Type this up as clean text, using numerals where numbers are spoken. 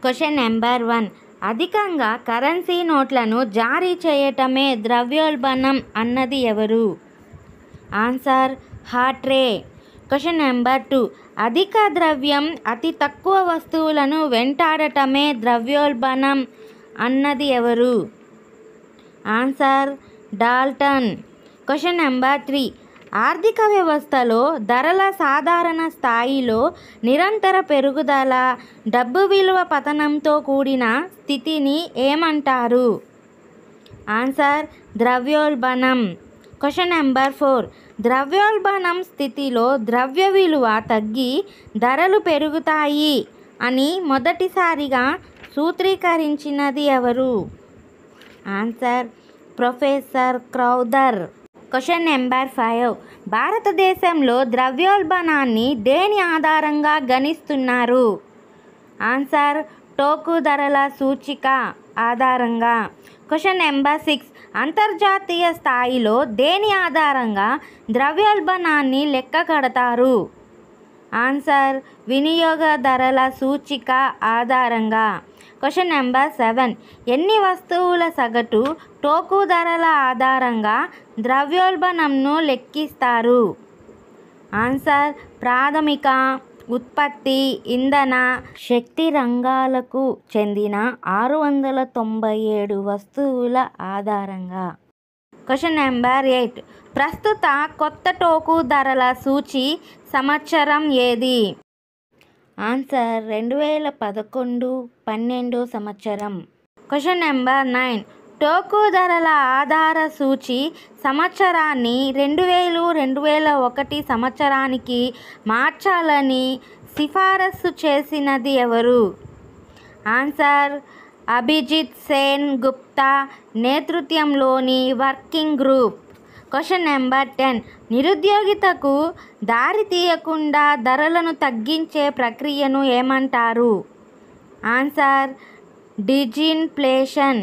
Question number 1. అధికంగా currency నోట్లను జారీ చేయటమే ద్రవ్యోల్బణం అన్నది ఎవరు? Answer Hawtrey. Question number 2. అధిక ద్రవ్యం అతి తక్కువ వస్తువులను వెంటాడటమే ద్రవ్యోల్బణం అన్నది ఎవరు? Answer Dalton. Question number 3. ఆర్థిక వ్యవస్థలో ధరల సాధారణ స్థాయిలో నిరంతర పెరుగుదల, డబ్బు విలువ పతనంతో కూడిన స్థితిని ఏమంటారు? ఆన్సర్ ద్రవ్యోల్బణం. Question number 4. ద్రవ్యోల్బణం స్థితిలో ద్రవ్య విలువ తగ్గి ధరలు పెరుగుతాయి అని మొదటిసారిగా సూత్రీకరించినది ఎవరు? Answer professor క్రౌథర్. Question number 5. భారతదేశంలో ద్రవ్యోల్బణాన్ని దేని ఆధారంగా గణిస్తున్నారు? ఆన్సర్ టోకు ధరల సూచిక ఆధారంగా. Question number 6. అంతర్జాతీయ స్థాయిలో దేని ఆధారంగా ద్రవ్యోల్బణాన్ని లెక్క కడతారు? ఆన్సర్ వినియోగ ధరల సూచిక ఆధారంగా. Question number 7. ఎన్ని వస్తువుల సగటు టోకు ధరల ఆధారంగా ద్రవ్యోల్బణంను లెక్కిస్తారు? ఆన్సర్ ప్రాథమిక, ఉత్పత్తి, ఇంధన, శక్తి రంగాలకు చెందిన 697 వస్తువుల ఆధారంగా. Question number 8. ప్రస్తుత కొత్త టోకు ధరల సూచి సంవత్సరం ఏది? ఆన్సర్ 2011-12 సంవత్సరం. Question number 9. టోకు ధరల ఆధార సూచి సంవత్సరాన్ని 2000-2001 సంవత్సరానికి మార్చాలని సిఫారసు చేసినది ఎవరు? ఆన్సర్ అభిజిత్ సేన్ గుప్తా నేతృత్వంలోని వర్కింగ్ గ్రూప్. Question number 10. నిరుద్యోగితకు దారి తీయకుండా ధరలను తగ్గించే ప్రక్రియను ఏమంటారు? ఆన్సర్ డిజిన్ఫ్లేషన్.